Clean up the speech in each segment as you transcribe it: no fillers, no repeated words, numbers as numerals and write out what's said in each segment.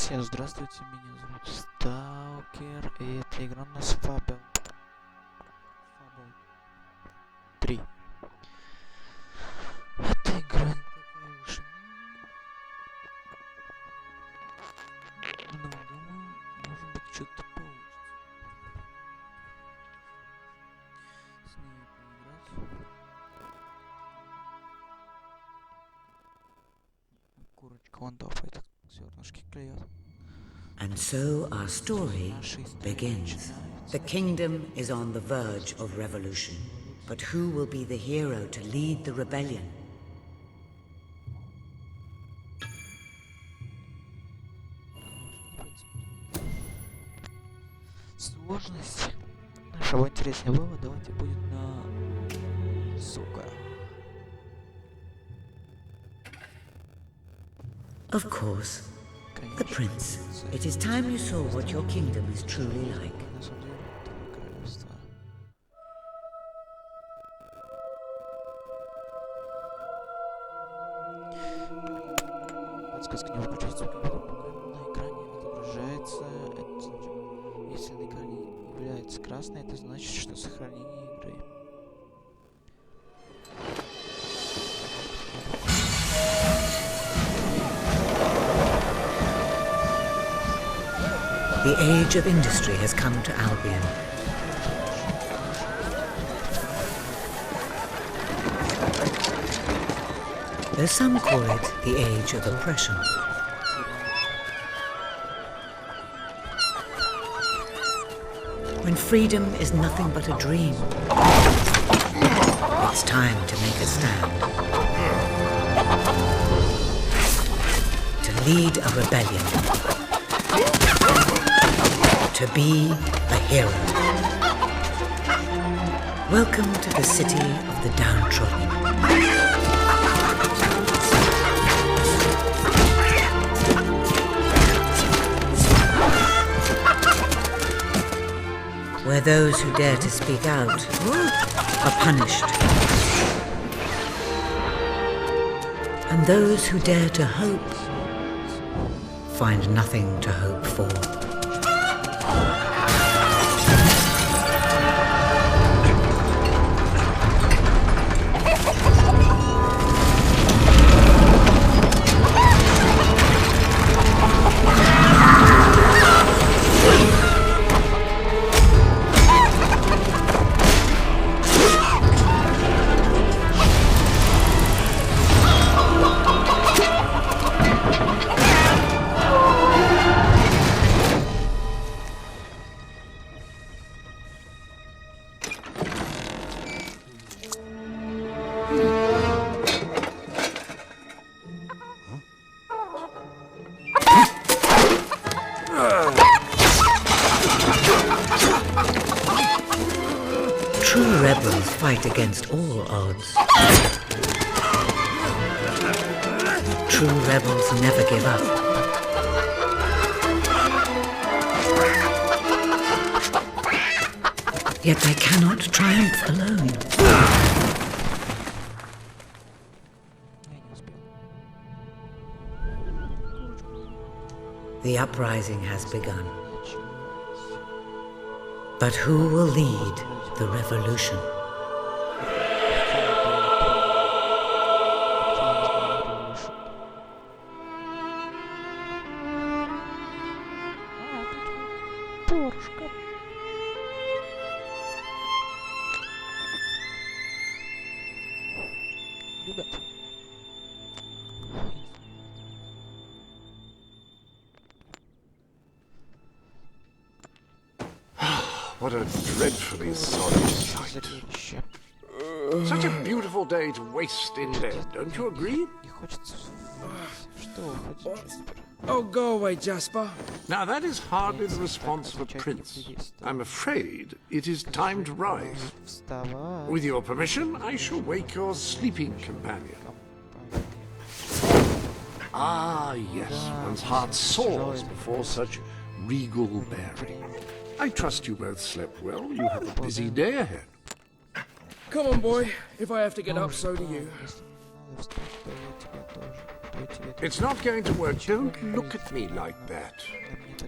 Всем здравствуйте, меня зовут Сталкер, и эта игра у нас Fable3. Эта игра не такая уж и... Но думаю, может быть что-то получится. С ней поиграть. Курочка вон топает, зернышки клюет. And so our story begins. The kingdom is on the verge of revolution, but who will be the hero to lead the rebellion? Сложность. Чтобы интереснее было, давайте будет на сука. Of course. The prince. It is time you saw what your kingdom is truly like. Подсказка не выключать звук, пока на экране отображается. Если на экране является красный, это значит, что сохранение игры. The age of industry has come to Albion. Though some call it the age of oppression. When freedom is nothing but a dream, it's time to make a stand. To lead a rebellion. To be a hero. Welcome to the city of the downtrodden. Where those who dare to speak out are punished. And those who dare to hope find nothing to hope for. True rebels fight against all odds. True rebels never give up. Yet they cannot triumph alone. The uprising has begun. But who will lead the revolution? What a dreadfully sorry sight. Such a beautiful day to waste in bed, don't you agree? Oh, go away, Jasper. Now that is hardly the response of a prince. I'm afraid it is time to rise. With your permission, I shall wake your sleeping companion. Ah, yes, one's heart soars before such regal bearing. I trust you both slept well. You have a busy day ahead. Come on, boy. If I have to get up, so do you. It's not going to work. Don't look at me like that.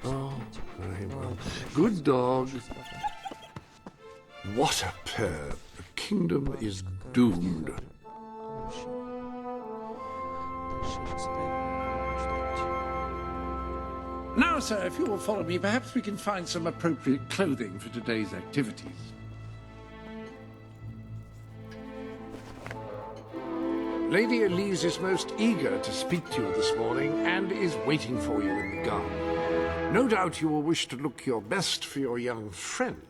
Oh, very well. Good dog. What a pair. The kingdom is doomed. Now, sir, if you will follow me, perhaps we can find some appropriate clothing for today's activities. Lady Elise is most eager to speak to you this morning and is waiting for you in the garden. No doubt you will wish to look your best for your young friend.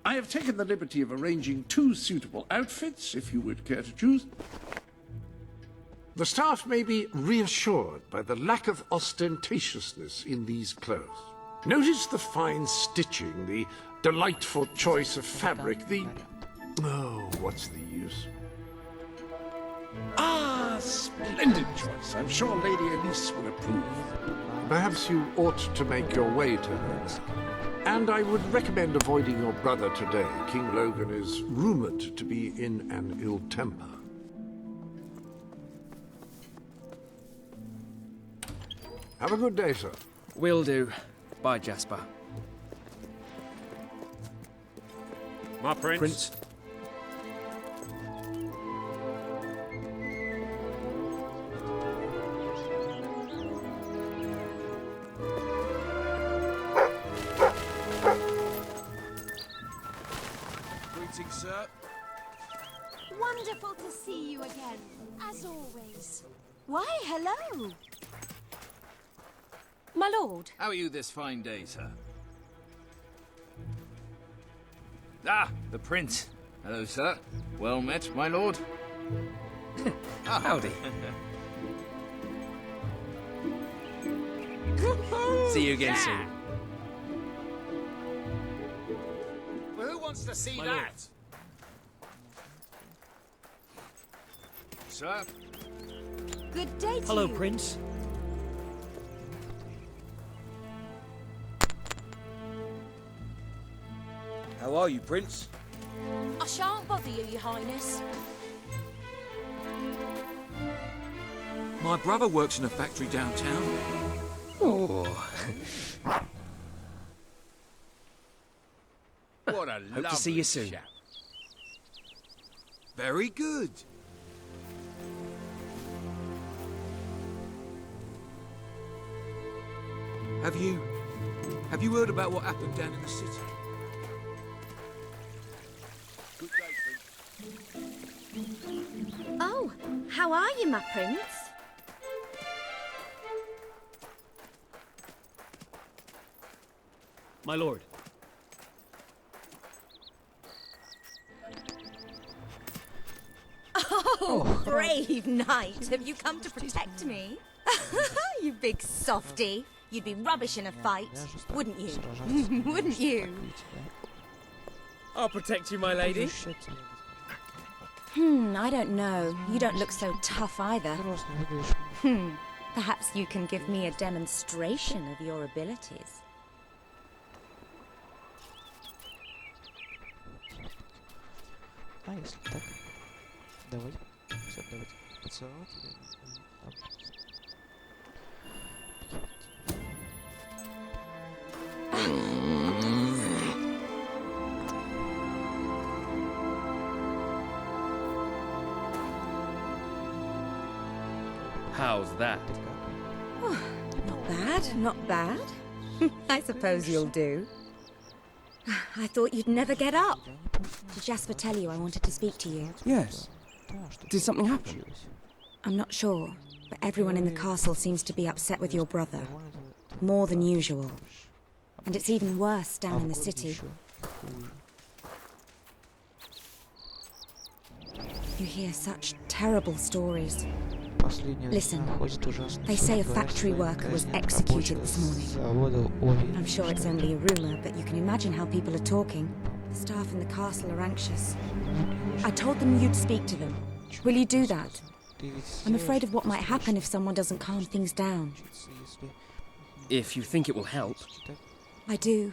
I have taken the liberty of arranging 2 suitable outfits, if you would care to choose. The staff may be reassured by the lack of ostentatiousness in these clothes. Notice the fine stitching, the delightful choice of fabric, the... Oh, what's the use? Ah, splendid choice. I'm sure Lady Elise will approve. Perhaps you ought to make your way to her. And I would recommend avoiding your brother today. King Logan is rumored to be in an ill temper. Have a good day, sir. Will do. Bye, Jasper. My prince. Greetings, sir. Wonderful to see you again, as always. Why, hello. My lord. How are you this fine day, sir? Ah, the prince. Hello, sir. Well met, my lord. Howdy. See you again soon. Well, who wants to see My that? Sir? Good day to Hello, you. Prince. How are you, Prince? I shan't bother you, your highness. My brother works in a factory downtown. Oh. What a Hope to see you soon. chap. Very good. Have you heard about what happened down in the city? Good day, prince. Oh, how are you, my prince? My lord. Oh, brave knight. Have you come to protect me? You big softy. You'd be rubbish in a fight, wouldn't you? Wouldn't you? I'll protect you, my lady. I don't know. You don't look so tough either. Perhaps you can give me a demonstration of your abilities. А если так? Давай. Все, давайте поцеловать. How's that? Not bad, not bad. I suppose you'll do. I thought you'd never get up. Did Jasper tell you I wanted to speak to you? Yes. Did something happen? I'm not sure, but everyone in the castle seems to be upset with your brother. More than usual. And it's even worse down in the city. You hear such terrible stories. Listen, they say a factory worker was executed this morning. I'm sure it's only a rumour, but you can imagine how people are talking. The staff in the castle are anxious. I told them you'd speak to them. Will you do that? I'm afraid of what might happen if someone doesn't calm things down. If you think it will help. I do.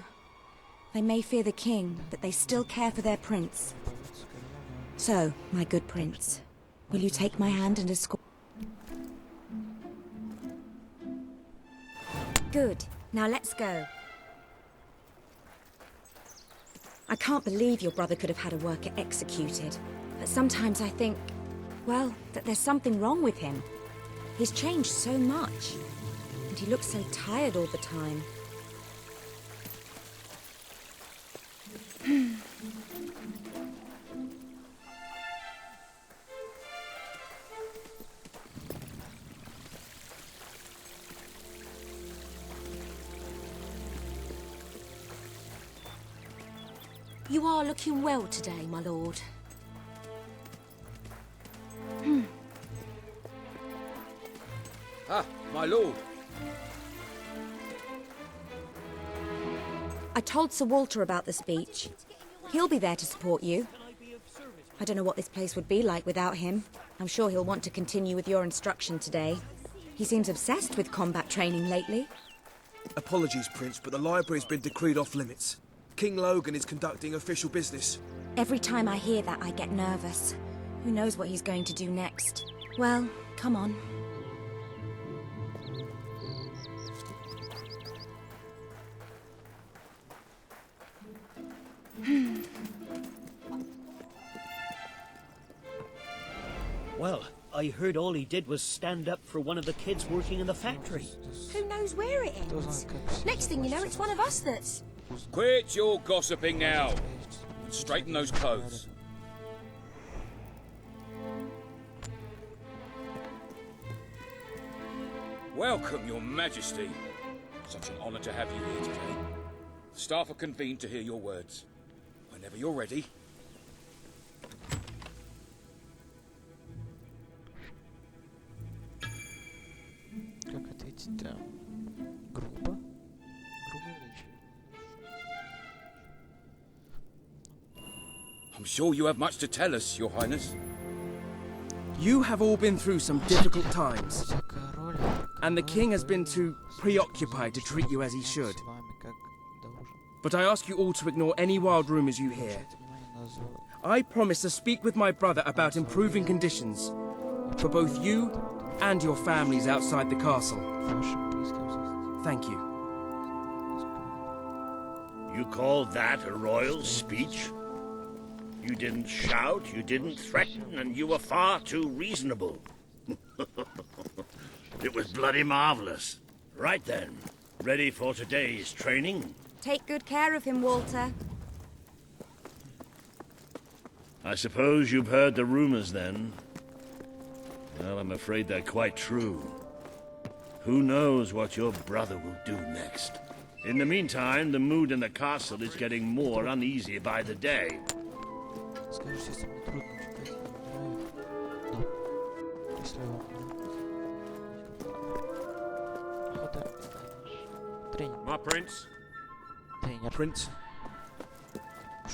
They may fear the king, but they still care for their prince. So, my good prince, will you take my hand and escort... Good. Now let's go. I can't believe your brother could have had a worker executed. But sometimes I think, well, that there's something wrong with him. He's changed so much. And he looks so tired all the time. You are looking well today, my lord. Ah, my lord. I told Sir Walter about the speech. He'll be there to support you. I don't know what this place would be like without him. I'm sure he'll want to continue with your instruction today. He seems obsessed with combat training lately. Apologies, Prince, but the library's been decreed off limits. King Logan is conducting official business. Every time I hear that, I get nervous. Who knows what he's going to do next? Well, come on. Well, I heard all he did was stand up for one of the kids working in the factory. Who knows where it ends? Next thing you know, it's one of us that's... Quit your gossiping now. Straighten those clothes. Welcome, Your Majesty. Such an honor to have you here today. The staff are convened to hear your words. Whenever you're ready. Как ответить-то? Грубо? Грубо речь. I'm sure you have much to tell us, Your Highness. You have all been through some difficult times, and the king has been too preoccupied to treat you as he should. But I ask you all to ignore any wild rumors you hear. I promise to speak with my brother about improving conditions for both you and your families outside the castle. Thank you. You call that a royal speech? You didn't shout, you didn't threaten, and you were far too reasonable. It was bloody marvelous. Right then, ready for today's training? Take good care of him, Walter. I suppose you've heard the rumors then. Well, I'm afraid they're quite true. Who knows what your brother will do next? In the meantime, the mood in the castle is getting more uneasy by the day. Скажешь, если мне трудно читать, я не знаю. Но если вам охота, тренинг. My prince. Тренер. Prince.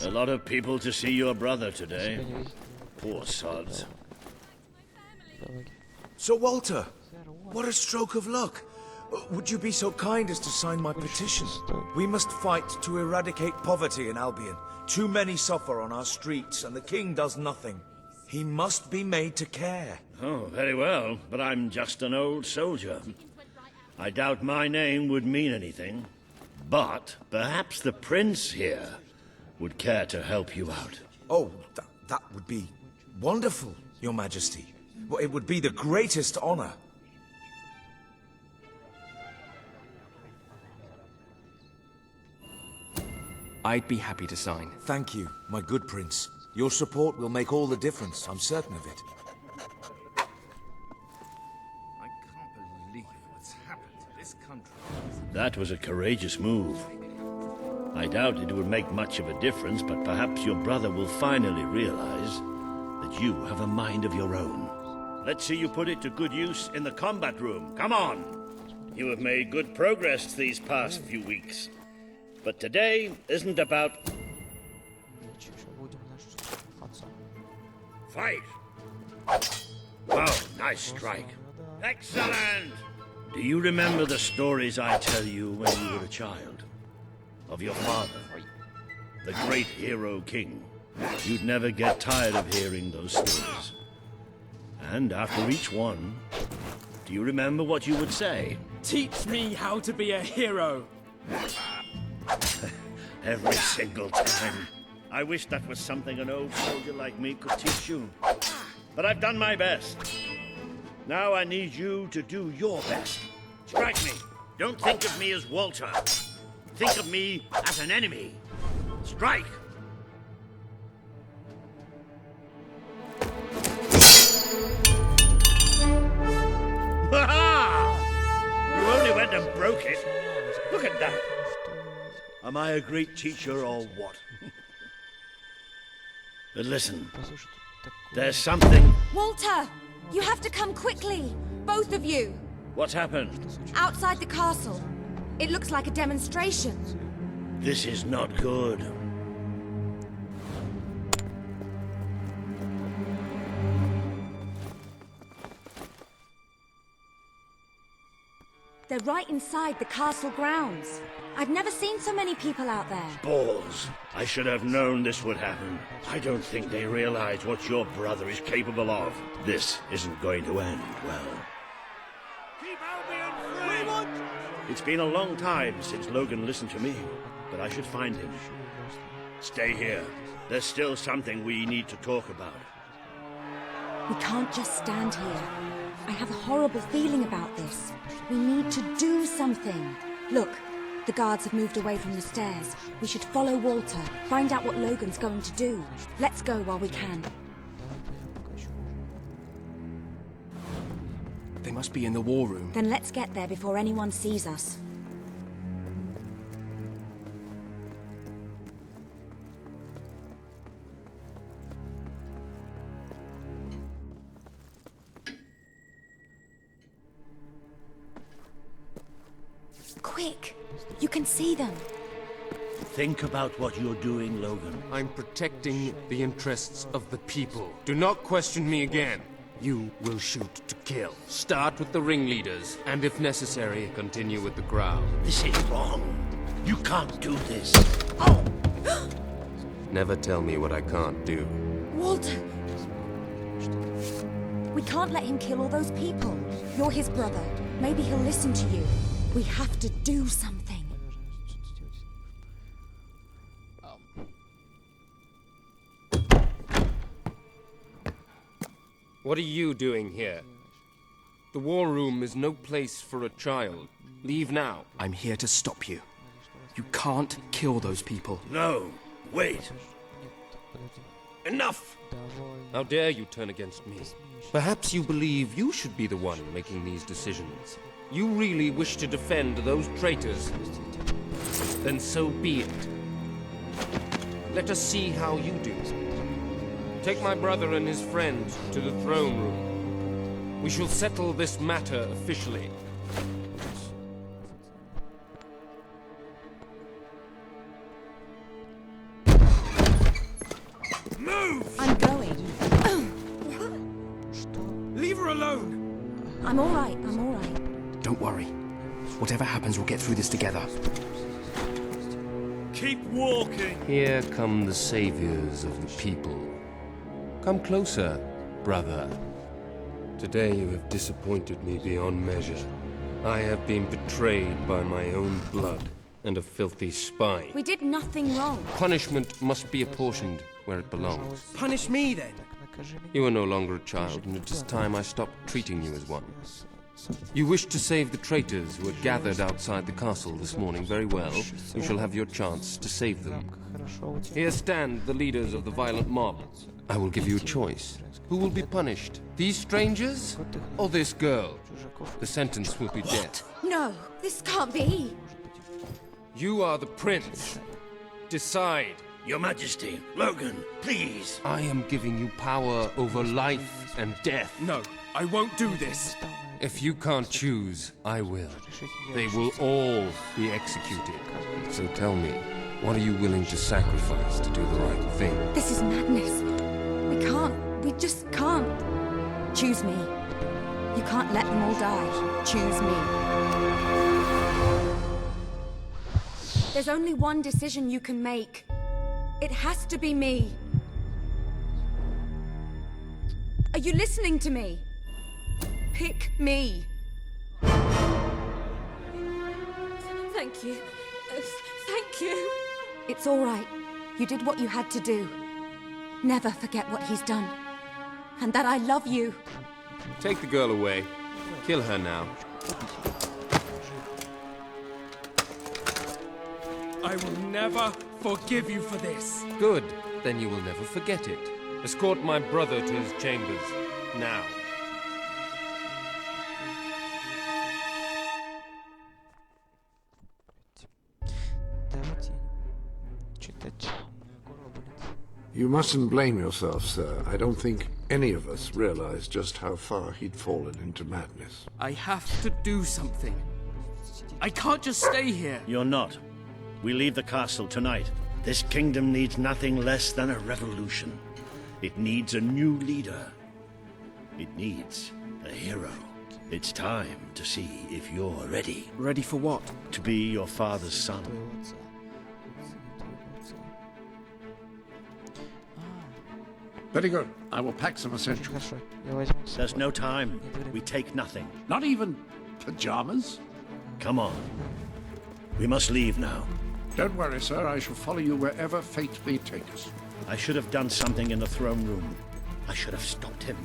A lot of people to see your brother today. Poor sods. Sir Walter, what a stroke of luck. Would you be so kind as to sign my petition? We must fight to eradicate poverty in Albion. Too many suffer on our streets, and the king does nothing. He must be made to care. Oh, very well, but I'm just an old soldier. I doubt my name would mean anything. But perhaps the prince here would care to help you out. Oh, that would be wonderful, Your Majesty. Well, it would be the greatest honor. I'd be happy to sign. Thank you, my good prince. Your support will make all the difference, I'm certain of it. I can't believe what's happened to this country. That was a courageous move. I doubt it would make much of a difference, but perhaps your brother will finally realize that you have a mind of your own. Let's see you put it to good use in the combat room. Come on! You have made good progress these past few weeks. But today isn't about... Fight! Oh, nice strike. Excellent! Do you remember the stories I tell you when you were a child? Of your father, the great hero king. You'd never get tired of hearing those stories. And after each one, do you remember what you would say? Teach me how to be a hero. Every single time. I wish that was something an old soldier like me could teach you. But I've done my best. Now I need you to do your best. Strike me. Don't think of me as Walter. Think of me as an enemy. Strike! Ha-ha! You only went and broke it. Look at that. Am I a great teacher or what? But listen, there's something... Walter! You have to come quickly! Both of you! What's happened? Outside the castle. It looks like a demonstration. This is not good. They're right inside the castle grounds. I've never seen so many people out there. Balls. I should have known this would happen. I don't think they realize what your brother is capable of. This isn't going to end well. Keep Albion free! It's been a long time since Logan listened to me, but I should find him. Stay here. There's still something we need to talk about. We can't just stand here. I have a horrible feeling about this. We need to do something. Look, the guards have moved away from the stairs. We should follow Walter, find out what Logan's going to do. Let's go while we can. They must be in the war room. Then let's get there before anyone sees us. Quick! You can see them. Think about what you're doing, Logan. I'm protecting the interests of the people. Do not question me again. You will shoot to kill. Start with the ringleaders, and if necessary, continue with the crowd. This is wrong. You can't do this. Oh! Never tell me what I can't do. Walter! We can't let him kill all those people. You're his brother. Maybe he'll listen to you. We have to do something. What are you doing here? The war room is no place for a child. Leave now. I'm here to stop you. You can't kill those people. No, wait. Enough! How dare you turn against me? Perhaps you believe you should be the one making these decisions. You really wish to defend those traitors? Then so be it. Let us see how you do. Take my brother and his friend to the throne room. We shall settle this matter officially. Move! I'm going. Leave her alone! I'm alright, I'm alright. Don't worry. Whatever happens, we'll get through this together. Keep walking! Here come the saviors of the people. Come closer, brother. Today you have disappointed me beyond measure. I have been betrayed by my own blood and a filthy spy. We did nothing wrong. Punishment must be apportioned where it belongs. Punish me, then. You are no longer a child, and it is time I stopped treating you as one. You wish to save the traitors who are gathered outside the castle this morning. Very well. You shall have your chance to save them. Here stand the leaders of the violent mob. I will give you a choice. Who will be punished? These strangers? Or this girl? The sentence will be death. No, this can't be. You are the prince. Decide. Your Majesty, Logan, please. I am giving you power over life and death. No, I won't do this. If you can't choose, I will. They will all be executed. So tell me, what are you willing to sacrifice to do the right thing? This is madness. We just can't. Choose me. You can't let them all die. Choose me. There's only one decision you can make. It has to be me. Are you listening to me? Pick me. you. Thank you. It's all right. You did what you had to do. Never forget what he's done. And that I love you. Take the girl away. Kill her now. I will never forgive you for this. Good. Then you will never forget it. Escort my brother to his chambers. Now. You mustn't blame yourself, sir. I don't think any of us realized just how far he'd fallen into madness. I have to do something. I can't just stay here. You're not. We leave the castle tonight. This kingdom needs nothing less than a revolution. It needs a new leader. It needs a hero. It's time to see if you're ready. Ready for what? To be your father's son. Very good. I will pack some essentials. There's no time. We take nothing. Not even pajamas? Come on. We must leave now. Don't worry, sir. I shall follow you wherever fate may take us. I should have done something in the throne room. I should have stopped him.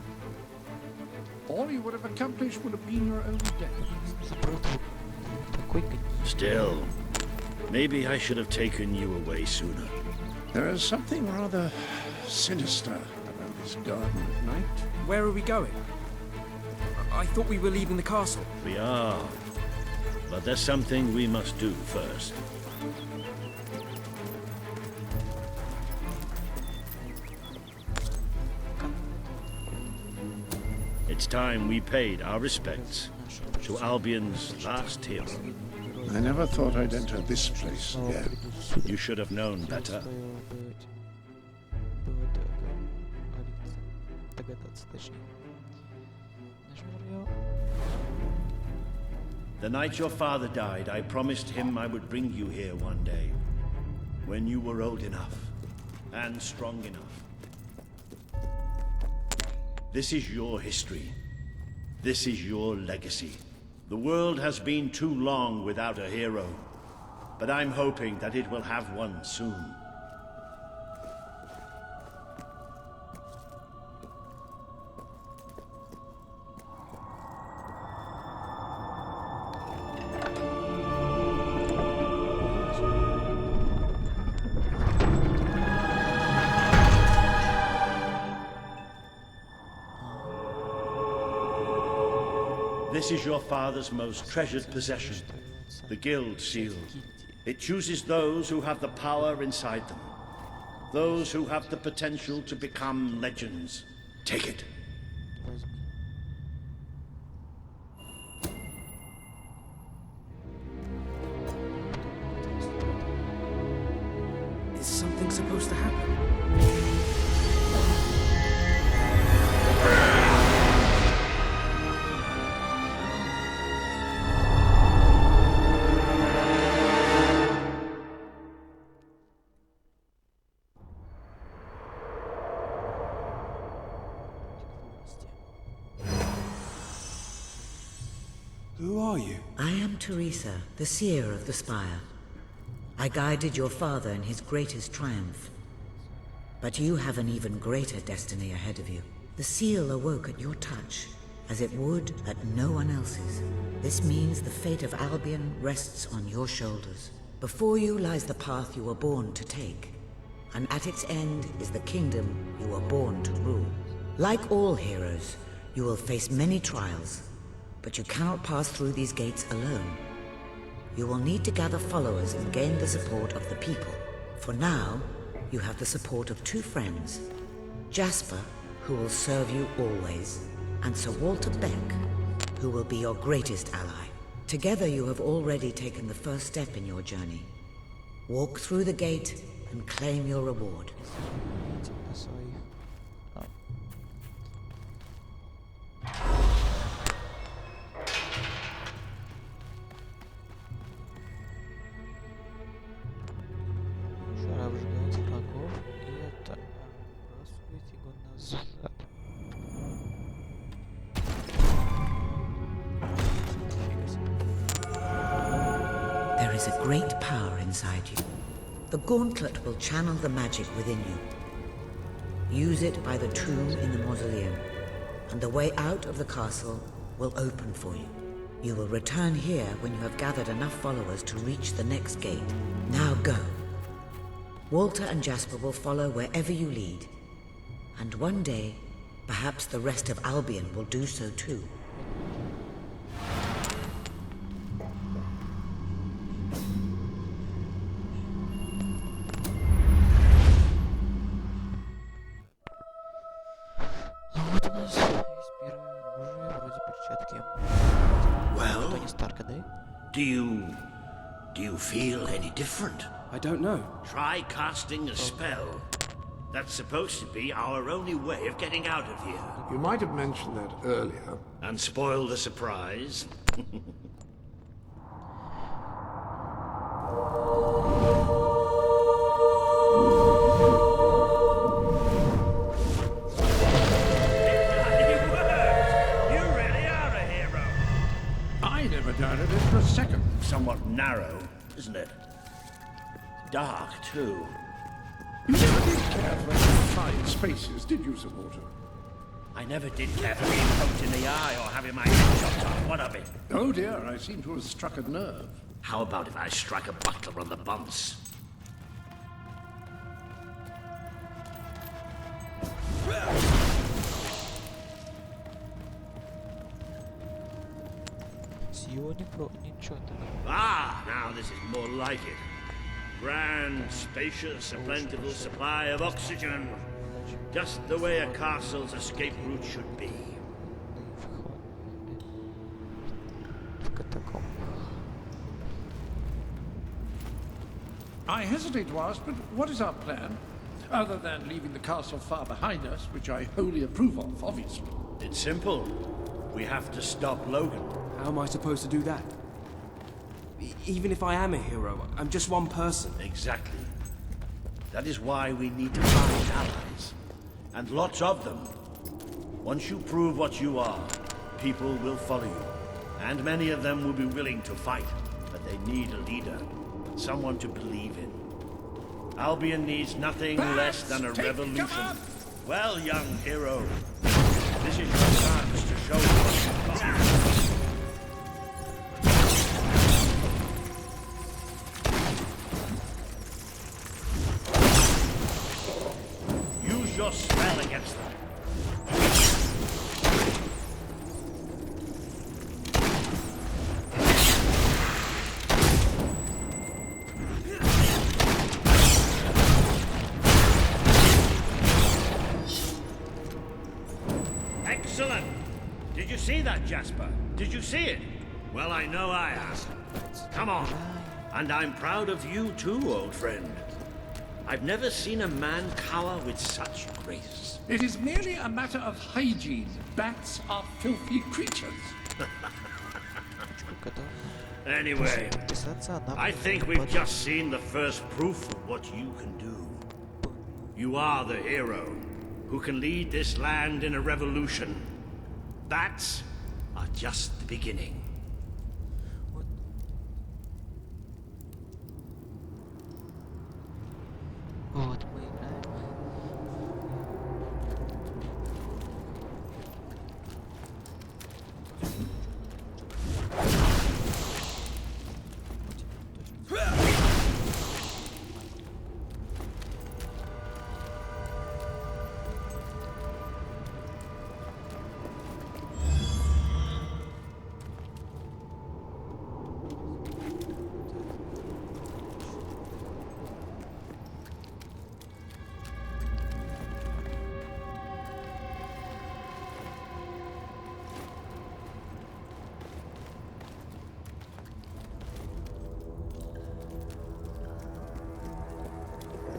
All you would have accomplished would have been your own death. Still, maybe I should have taken you away sooner. There is something rather sinister about this garden at night. Where are we going? I thought we were leaving the castle. We are. But there's something we must do first. It's time we paid our respects to Albion's last hero. I never thought I'd enter this place again. You should have known better. The night your father died, I promised him I would bring you here one day, when you were old enough and strong enough. This is your history. This is your legacy. The world has been too long without a hero, but I'm hoping that it will have one soon. This is your father's most treasured possession, the Guild Seal. It chooses those who have the power inside them, those who have the potential to become legends. Take it. Is something supposed to happen? Who are you? I am Teresa, the seer of the spire. I guided your father in his greatest triumph. But you have an even greater destiny ahead of you. The seal awoke at your touch, as it would at no one else's. This means the fate of Albion rests on your shoulders. Before you lies the path you were born to take, and at its end is the kingdom you were born to rule. Like all heroes, you will face many trials, but you cannot pass through these gates alone. You will need to gather followers and gain the support of the people. For now, you have the support of two friends, Jasper, who will serve you always, and Sir Walter Beck, who will be your greatest ally. Together you have already taken the first step in your journey. Walk through the gate and claim your reward. There is a great power inside you. The gauntlet will channel the magic within you. Use it by the tomb in the mausoleum, and the way out of the castle will open for you. You will return here when you have gathered enough followers to reach the next gate. Now go. Walter and Jasper will follow wherever you lead. And one day, perhaps the rest of Albion will do so too. Well, do you feel any different? I don't know. Try casting a spell. That's supposed to be our only way of getting out of here. You might have mentioned that earlier. And spoil the surprise. I never doubted it for a second. Somewhat narrow, isn't it? Dark, too. You never did care for confined spaces, did you, Sir Walter? I never did care for being poked in the eye or having my head chopped off. What of it? Oh dear, I seem to have struck a nerve. How about if I strike a butler on the bumps? Ah, now this is more like it. Grand, spacious, a plentiful supply of oxygen. Just the way a castle's escape route should be. I hesitate to ask, but what is our plan? Other than leaving the castle far behind us, which I wholly approve of, obviously. It's simple. We have to stop Logan. How am I supposed to do that? Even if I am a hero, I'm just one person. Exactly. That is why we need to find allies. And lots of them. Once you prove what you are, people will follow you. And many of them will be willing to fight. But they need a leader. Someone to believe in. Albion needs nothing less than a revolution. Well, young hero, this is your chance to show what you've got. Use your spell against them. Excellent! Did you see that, Jasper? Did you see it? Well, I know I have. Come on. And I'm proud of you too, old friend. I've never seen a man cower with such grace. It is merely a matter of hygiene. Bats are filthy creatures. Anyway, I think we've just seen the first proof of what you can do. You are the hero who can lead this land in a revolution. Bats are just the beginning. Вот мы играем.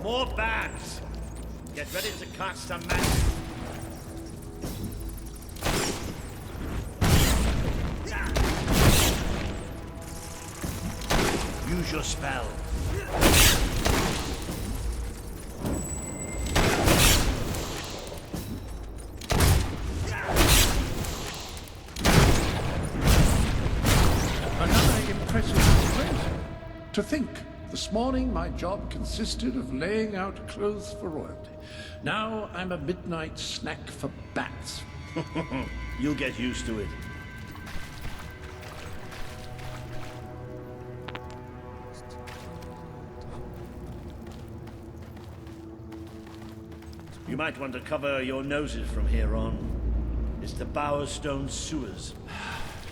More bats! Get ready to cast some magic. Use your spell. Another impressive display. To think, this morning my job consisted of laying out clothes for royalty. Now I'm a midnight snack for bats. You'll get used to it. You might want to cover your noses from here on. It's the Bowerstone sewers.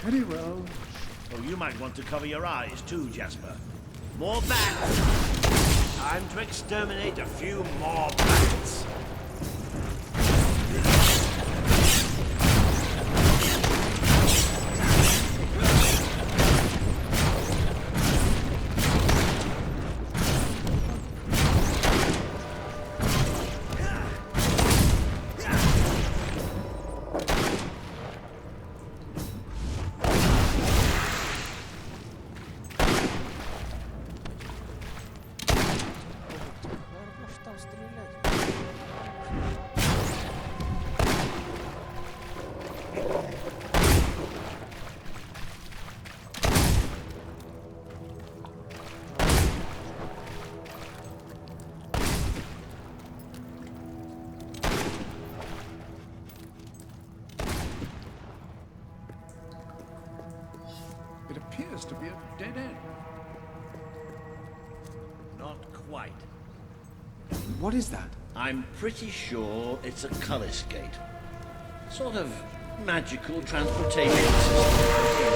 Very well. Oh, you might want to cover your eyes too, Jasper. More bats! Time to exterminate a few more bats. It appears to be a dead end. Not quite. What is that? I'm pretty sure it's a Cullis gate. Sort of magical transportation system.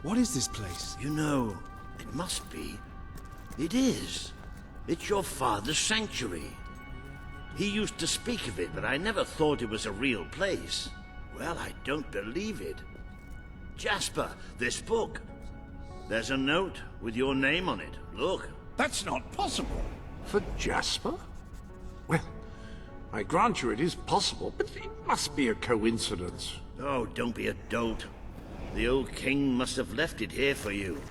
What is this place? You know, it must be. It is. It's your father's sanctuary. He used to speak of it, but I never thought it was a real place. Well, I don't believe it. Jasper, this book. There's a note with your name on it. Look. That's not possible. For Jasper? Well, I grant you it is possible, but it must be a coincidence. Oh, don't be a dolt. The old king must have left it here for you.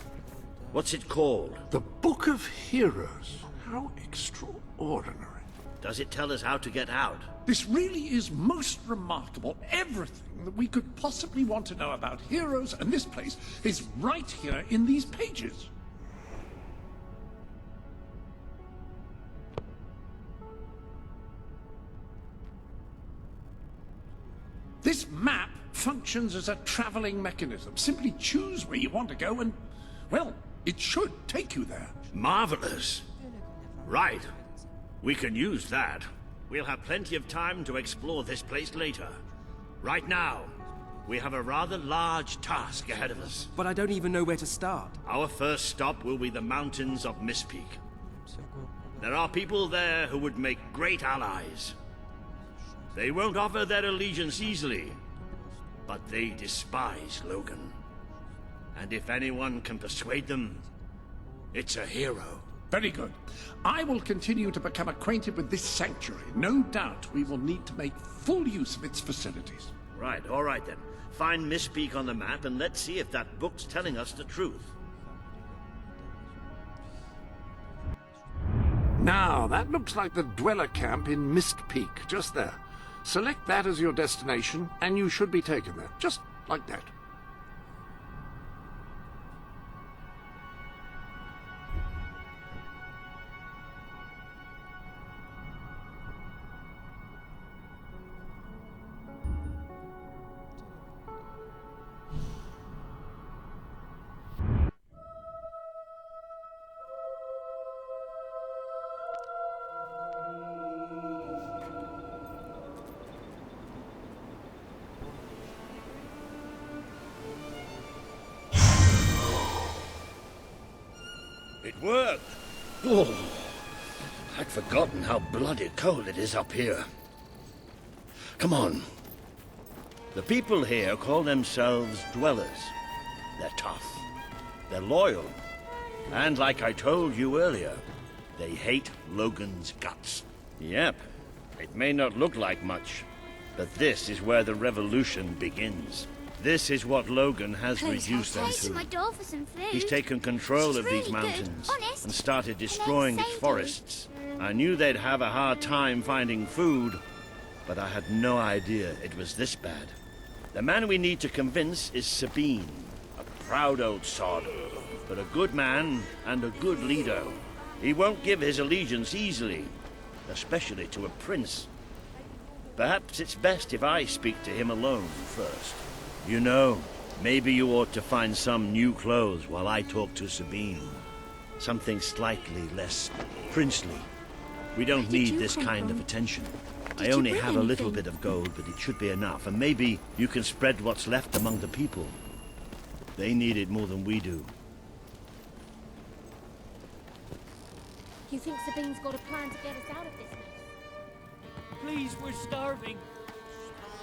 What's it called? The Book of Heroes. How extraordinary. Does it tell us how to get out? This really is most remarkable. Everything that we could possibly want to know about heroes and this place is right here in these pages. This map functions as a traveling mechanism. Simply choose where you want to go and, well, it should take you there. Marvelous. Right. We can use that. We'll have plenty of time to explore this place later. Right now, we have a rather large task ahead of us. But I don't even know where to start. Our first stop will be the mountains of Mistpeak. There are people there who would make great allies. They won't offer their allegiance easily, but they despise Logan. And if anyone can persuade them, it's a hero. Very good. I will continue to become acquainted with this sanctuary. No doubt we will need to make full use of its facilities. Right, all right then. Find Mistpeak on the map and let's see if that book's telling us the truth. Now, that looks like the dweller camp in Mistpeak, just there. Select that as your destination, and you should be taken there, just like that. It worked! Oh, I'd forgotten how bloody cold it is up here. Come on. The people here call themselves dwellers. They're tough. They're loyal. And like I told you earlier, they hate Logan's guts. Yep. It may not look like much, but this is where the revolution begins. This is what Logan has Please, reduced them I'll take to. my door for some food. He's taken control It's of these really mountains good, honest. and started And then destroying its Sadie. forests. I knew they'd have a hard time finding food, but I had no idea it was this bad. The man we need to convince is Sabine, a proud old sod, but a good man and a good leader. He won't give his allegiance easily, especially to a prince. Perhaps it's best if I speak to him alone first. You know, maybe you ought to find some new clothes while I talk to Sabine. Something slightly less princely. We don't need this kind of attention. I only have a little bit of gold, but it should be enough. And maybe you can spread what's left among the people. They need it more than we do. You think Sabine's got a plan to get us out of this mess? Please, we're starving.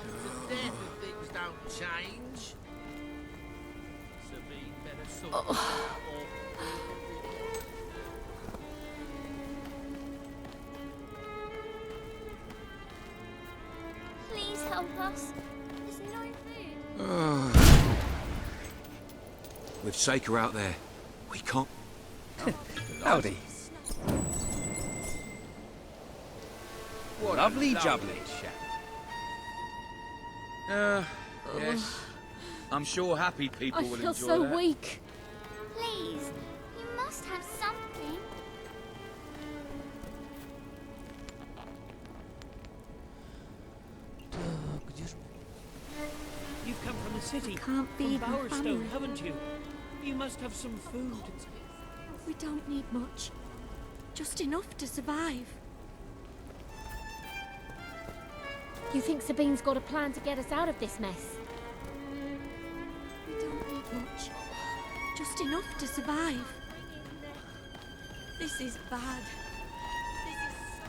The death of things don't change. Sabine better sort Oh. Please help us. There's no food. With Shaker out there, we can't... Howdy. What Lovely a jubbly. Yes. I'm sure happy people I will feel enjoy so that. weak. Please, you must have something. You've come from the city. Can't be From my Bowerstone, family. haven't you? You must have some food. We don't need much. Just enough to survive. You think Sabine's got a plan to get us out of this mess? We don't need much. Just enough to survive. This is bad. This is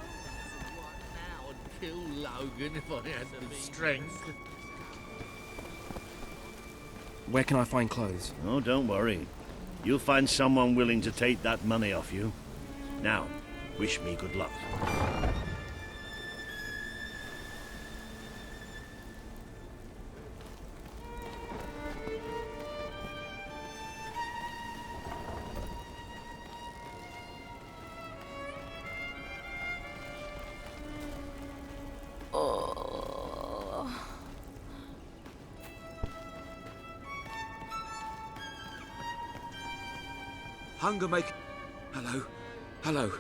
now and kill Logan if I had the strength. Where can I find clothes? Oh, don't worry. You'll find someone willing to take that money off you. Now, wish me good luck. Hunger make... Hello? Hello?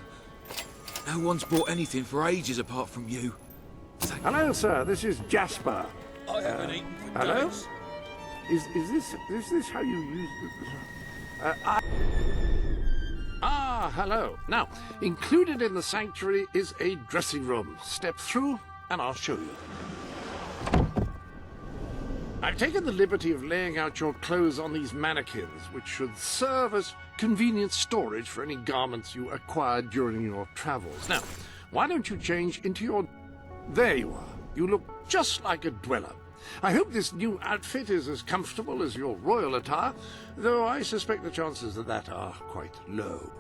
No one's bought anything for ages apart from you. Hello, sir. This is Jasper. I haven't eaten for Hello? days. Is this how you use hello. Now, included in the sanctuary is a dressing room. Step through, and I'll show you. I've taken the liberty of laying out your clothes on these mannequins, which should serve as convenient storage for any garments you acquired during your travels. Now, why don't you change into your... There you are. You look just like a dweller. I hope this new outfit is as comfortable as your royal attire, though I suspect the chances of that are quite low.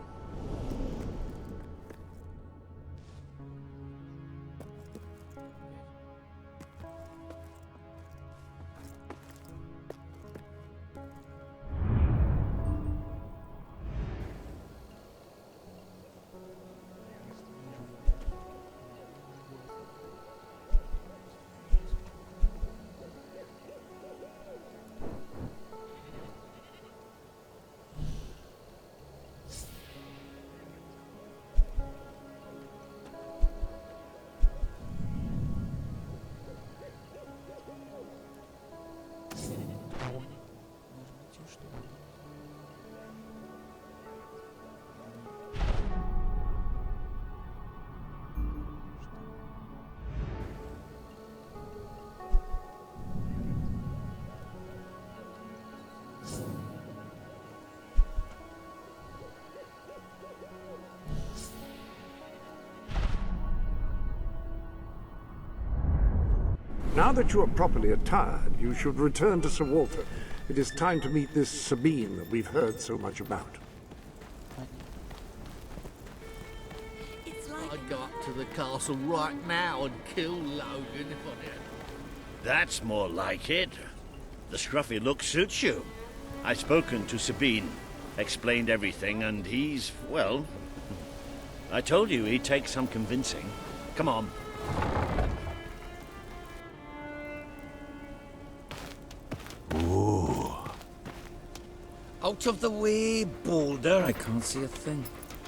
Now that you are properly attired, you should return to Sir Walter. It is time to meet this Sabine that we've heard so much about. I'd go up to the castle right now and kill Logan if I had. That's more like it. The scruffy look suits you. I've spoken to Sabine, explained everything, and he's, well... I told you he'd take some convincing. Come on. Ooh. Out of the way, Boulder. I can't see a thing.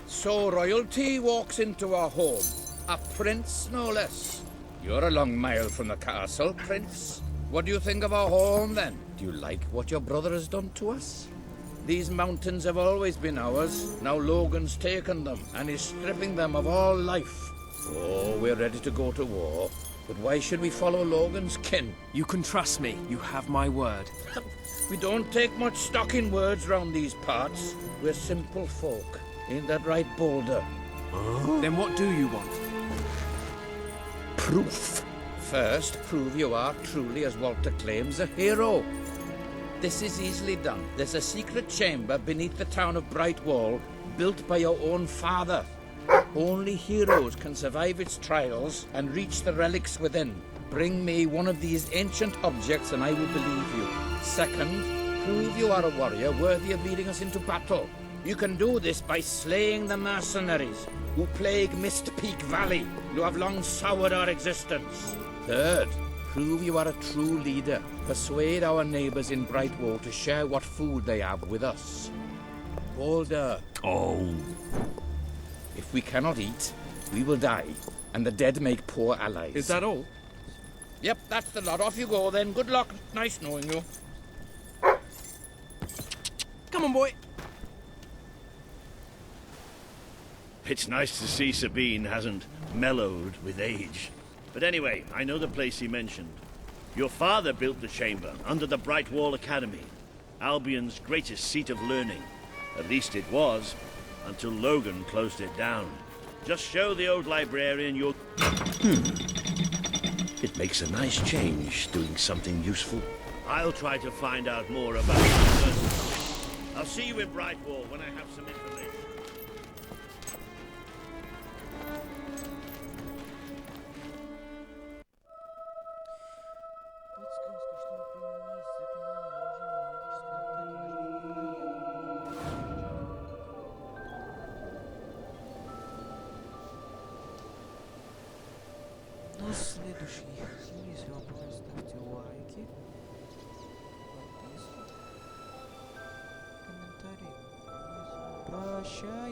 So royalty walks into our home. A prince, no less. You're a long mile from the castle, Prince. What do you think of our home, then? Do you like what your brother has done to us? These mountains have always been ours. Now Logan's taken them, and is stripping them of all life. Oh, we're ready to go to war. But why should we follow Logan's kin? You can trust me. You have my word. We don't take much stock in words round these parts. We're simple folk. Ain't that right, Boulder? Then what do you want? Proof. First, prove you are truly, as Walter claims, a hero. This is easily done. There's a secret chamber beneath the town of Brightwall, built by your own father. Only heroes can survive its trials and reach the relics within. Bring me one of these ancient objects and I will believe you. Second, prove you are a warrior worthy of leading us into battle. You can do this by slaying the mercenaries who plague Mist Peak Valley, who have long soured our existence. Third, prove you are a true leader. Persuade our neighbors in Brightwall to share what food they have with us. Boulder. Oh. If we cannot eat, we will die, and the dead make poor allies. Is that all? Yep, that's the lot. Off you go then. Good luck. Nice knowing you. Come on, boy. It's nice to see Sabine hasn't mellowed with age. But anyway, I know the place he mentioned. Your father built the chamber under the Brightwall Academy, Albion's greatest seat of learning. At least it was, until Logan closed it down. Just show the old librarian your... It makes a nice change, doing something useful. I'll try to find out more about it, but I'll see you in Brightwall when I have some information. До следующих. Если вам понравилось, ставьте лайки, подписывайтесь, комментарии. Прощаю.